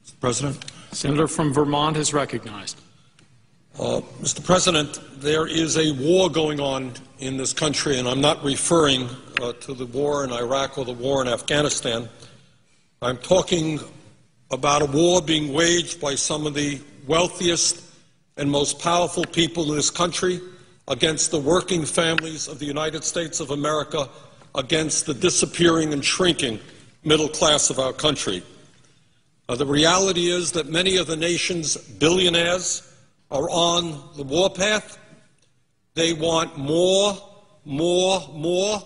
Mr. President. Senator from Vermont is recognized. Mr. President, there is a war going on in this country, and I'm not referring to the war in Iraq or the war in Afghanistan. I'm talking about a war being waged by some of the wealthiest and most powerful people in this country against the working families of the United States of America, against the disappearing and shrinking middle class of our country. The reality is that many of the nation's billionaires are on the warpath. They want more, more, more.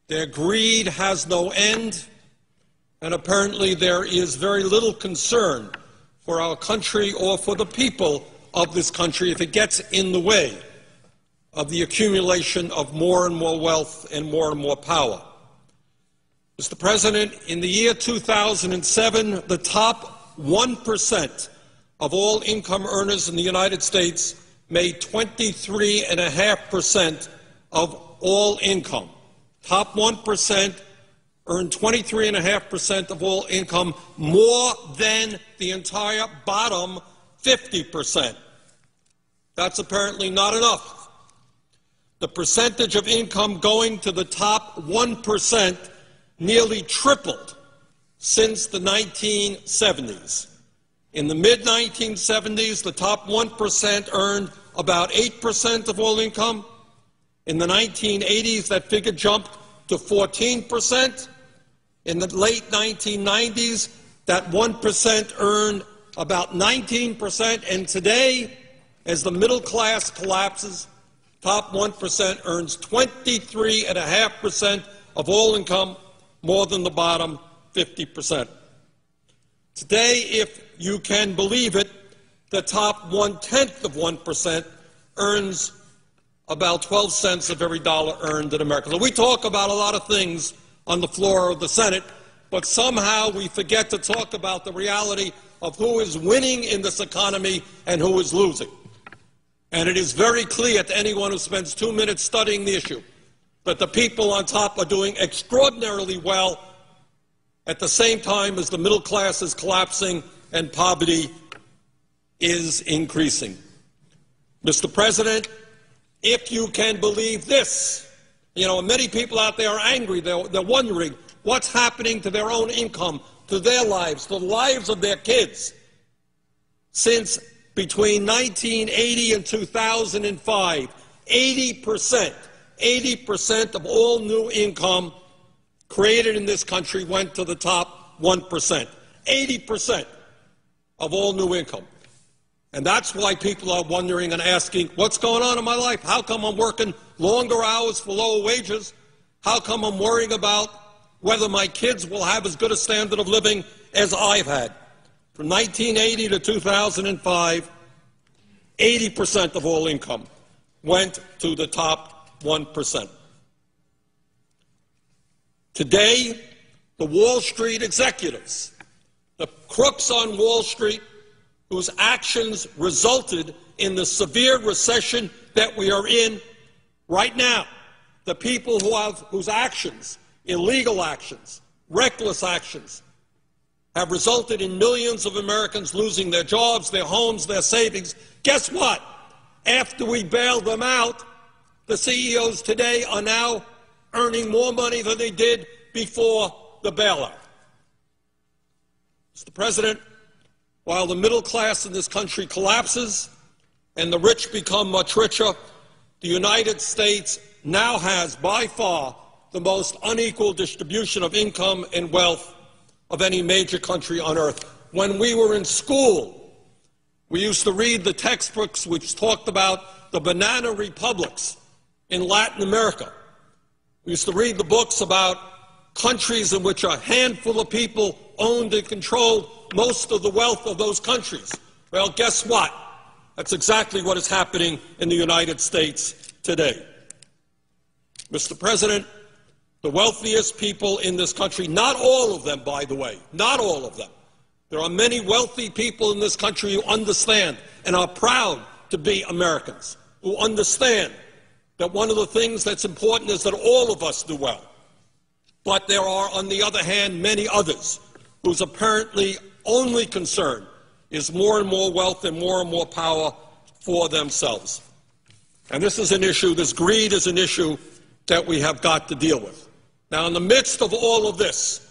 Their greed has no end, and apparently there is very little concern for our country or for the people of this country if it gets in the way of the accumulation of more and more wealth and more power. Mr. President, in the year 2007, the top 1% of all income earners in the United States made 23.5% of all income. Top 1% earned 23.5% of all income, more than the entire bottom 50%. That's apparently not enough. The percentage of income going to the top 1% nearly tripled since the 1970s. In the mid-1970s, the top 1% earned about 8% of all income. In the 1980s, that figure jumped to 14%. In the late 1990s, that 1% earned about 19%. And today, as the middle class collapses, top 1% earns 23.5% of all income, more than the bottom 50%. Today, if you can believe it, the top 1/10 of 1% earns about 12 cents of every dollar earned in America. So we talk about a lot of things on the floor of the Senate, but somehow we forget to talk about the reality of who is winning in this economy and who is losing. And it is very clear to anyone who spends 2 minutes studying the issue that the people on top are doing extraordinarily well at the same time as the middle class is collapsing and poverty is increasing. Mr. President, if you can believe this, many people out there are angry. They're wondering what's happening to their own income, to their lives, to the lives of their kids. Since between 1980 and 2005, 80% of all new income created in this country went to the top 1%. 80% of all new income. And that's why people are wondering and asking, what's going on in my life? How come I'm working longer hours for lower wages? How come I'm worrying about whether my kids will have as good a standard of living as I've had? From 1980 to 2005, 80% of all income went to the top 1%. Today, the Wall Street executives, the crooks on Wall Street, whose actions resulted in the severe recession that we are in right now, the people whose actions, illegal actions, reckless actions, have resulted in millions of Americans losing their jobs, their homes, their savings. Guess what? After we bailed them out, the CEOs today are now earning more money than they did before the bailout. Mr. President, while the middle class in this country collapses and the rich become much richer, the United States now has by far the most unequal distribution of income and wealth of any major country on earth. When we were in school, we used to read the textbooks which talked about the banana republics in Latin America. We used to read the books about countries in which a handful of people owned and controlled most of the wealth of those countries. Well, guess what? That's exactly what is happening in the United States today. Mr. President, the wealthiest people in this country, not all of them, by the way, not all of them. There are many wealthy people in this country who understand and are proud to be Americans, who understand that one of the things that's important is that all of us do well. But there are, on the other hand, many others whose apparently only concern is more and more wealth and more power for themselves. And this is an issue, this greed is an issue that we have got to deal with. Now, in the midst of all of this,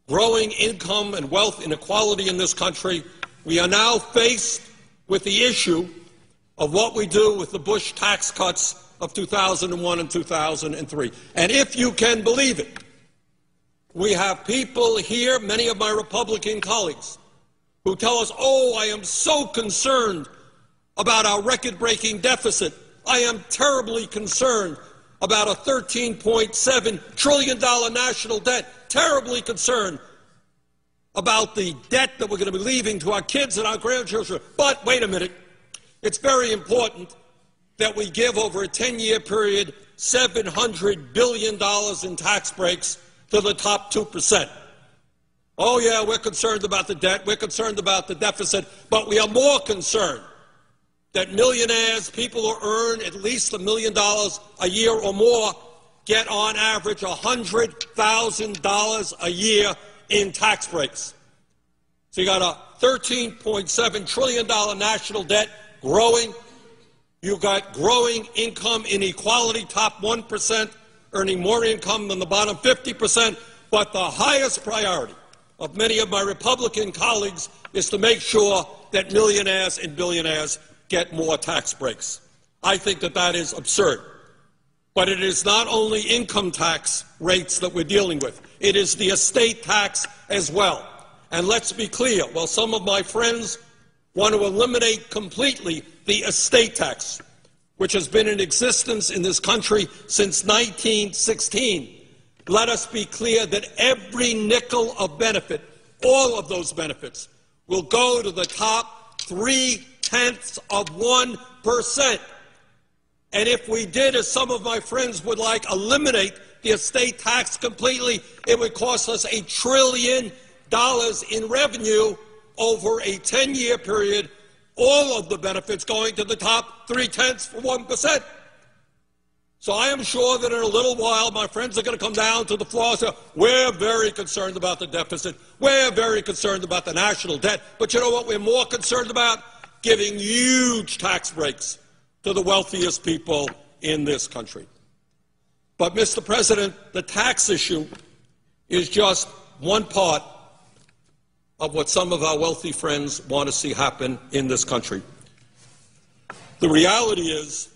growing income and wealth inequality in this country, we are now faced with the issue of what we do with the Bush tax cuts of 2001 and 2003. And if you can believe it, we have people here, many of my Republican colleagues, who tell us, oh, I am so concerned about our record-breaking deficit. I am terribly concerned about a $13.7 trillion national debt, terribly concerned about the debt that we're going to be leaving to our kids and our grandchildren. But wait a minute, it's very important that we give over a 10-year period $700 billion in tax breaks to the top 2%. Oh, yeah, we're concerned about the debt, we're concerned about the deficit, but we are more concerned that millionaires, people who earn at least $1 million a year or more, get on average $100,000 a year in tax breaks. So you got a $13.7 trillion national debt growing. You got growing income inequality, top 1% earning more income than the bottom 50%. But the highest priority of many of my Republican colleagues is to make sure that millionaires and billionaires get more tax breaks. I think that that is absurd. But it is not only income tax rates that we're dealing with. It is the estate tax as well. And let's be clear, while some of my friends want to eliminate completely the estate tax, which has been in existence in this country since 1916, let us be clear that every nickel of benefit, all of those benefits, will go to the top 0.3%. And if we did, as some of my friends would like, eliminate the estate tax completely, it would cost us $1 trillion in revenue over a 10-year period, all of the benefits going to the top 0.3%. So I am sure that in a little while my friends are going to come down to the floor and say, we're very concerned about the deficit, we're very concerned about the national debt, but you know what we're more concerned about? Giving huge tax breaks to the wealthiest people in this country. But, Mr. President, the tax issue is just one part of what some of our wealthy friends want to see happen in this country. The reality is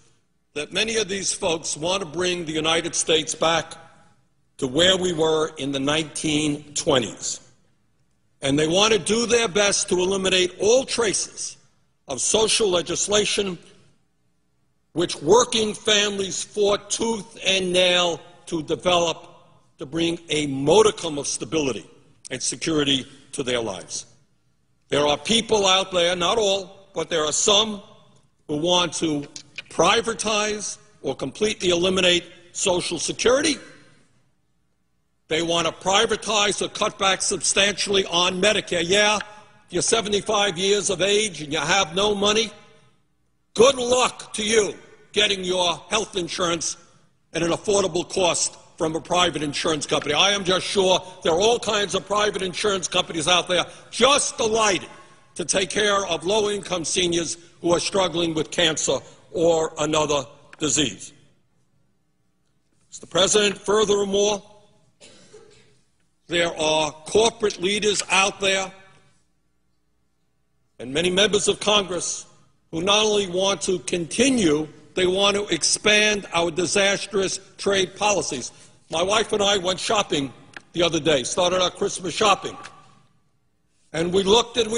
that many of these folks want to bring the United States back to where we were in the 1920s. And they want to do their best to eliminate all traces of social legislation which working families fought tooth and nail to develop to bring a modicum of stability and security to their lives. There are people out there, not all, but there are some who want to privatize or completely eliminate Social Security. They want to privatize or cut back substantially on Medicare. Yeah, you're 75 years of age and you have no money. Good luck to you getting your health insurance at an affordable cost from a private insurance company. I am just sure there are all kinds of private insurance companies out there just delighted to take care of low-income seniors who are struggling with cancer or another disease. Mr. President, furthermore, there are corporate leaders out there and many members of Congress who not only want to continue, they want to expand our disastrous trade policies. My wife and I went shopping the other day, started our Christmas shopping. And we looked, and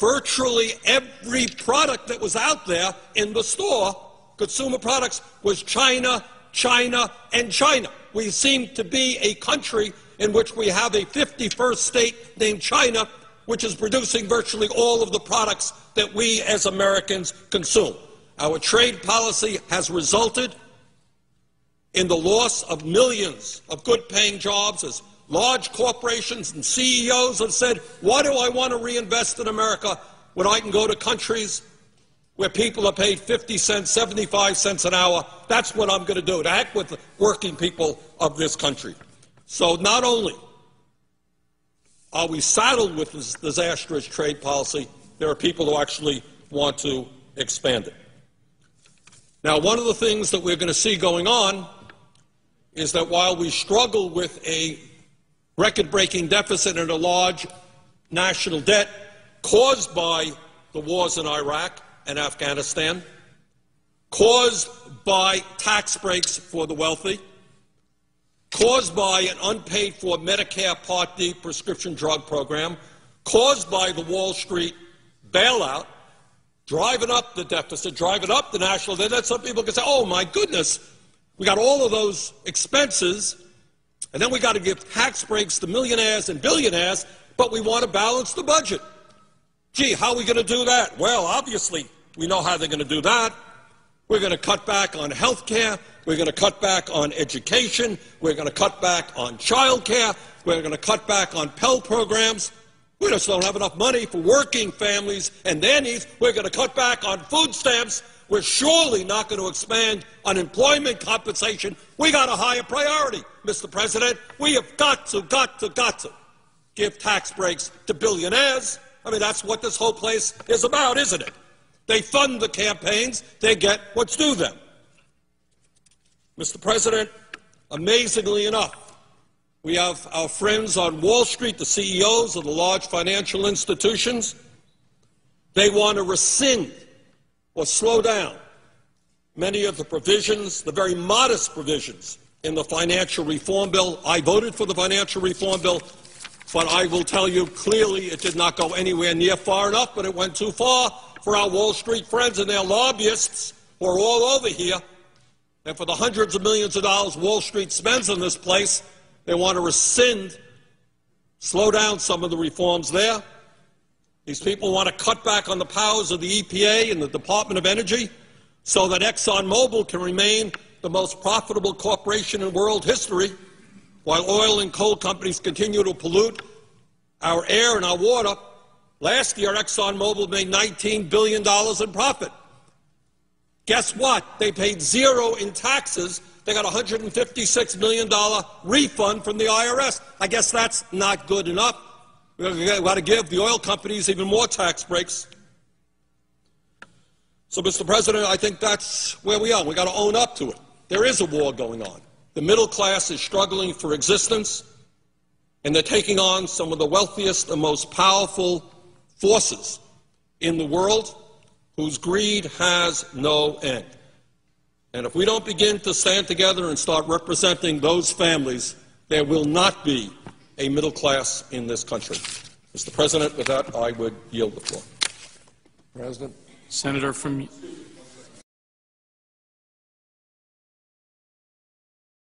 virtually every product that was out there in the store, consumer products, was China, China, and China. We seem to be a country in which we have a 51st state named China, which is producing virtually all of the products that we as Americans consume. Our trade policy has resulted in the loss of millions of good-paying jobs as large corporations and CEOs have said, why do I want to reinvest in America when I can go to countries where people are paid 50 cents, 75 cents an hour? That's what I'm going to do, to act with the working people of this country. So not only are we saddled with this disastrous trade policy? There are people who actually want to expand it. Now, one of the things that we're going to see going on is that while we struggle with a record-breaking deficit and a large national debt caused by the wars in Iraq and Afghanistan, caused by tax breaks for the wealthy, caused by an unpaid-for Medicare Part D prescription drug program, caused by the Wall Street bailout, driving up the deficit, driving up the national debt. That some people can say, oh, my goodness, we got all of those expenses, and then we got to give tax breaks to millionaires and billionaires, but we want to balance the budget. Gee, how are we going to do that? Well, obviously, we know how they're going to do that. We're going to cut back on health care. We're going to cut back on education. We're going to cut back on child care. We're going to cut back on Pell programs. We just don't have enough money for working families and their needs. We're going to cut back on food stamps. We're surely not going to expand unemployment compensation. We got a higher priority, Mr. President. We have got to give tax breaks to billionaires. I mean, that's what this whole place is about, isn't it? They fund the campaigns. They get what's due them. Mr. President, amazingly enough, we have our friends on Wall Street, the CEOs of the large financial institutions. They want to rescind or slow down many of the provisions, the very modest provisions in the financial reform bill. I voted for the financial reform bill, but I will tell you clearly it did not go anywhere near far enough, but it went too far for our Wall Street friends and their lobbyists who are all over here. And for the hundreds of millions of dollars Wall Street spends on this place, they want to rescind, slow down some of the reforms there. These people want to cut back on the powers of the EPA and the Department of Energy so that ExxonMobil can remain the most profitable corporation in world history, while oil and coal companies continue to pollute our air and our water. Last year, ExxonMobil made $19 billion in profit. Guess what? They paid zero in taxes. They got a $156 million refund from the IRS. I guess that's not good enough. We've got to give the oil companies even more tax breaks. So, Mr. President, I think that's where we are. We've got to own up to it. There is a war going on. The middle class is struggling for existence, and they're taking on some of the wealthiest and most powerful forces in the world whose greed has no end. And if we don't begin to stand together and start representing those families, there will not be a middle class in this country. Mr. President, with that, I would yield the floor. Senator from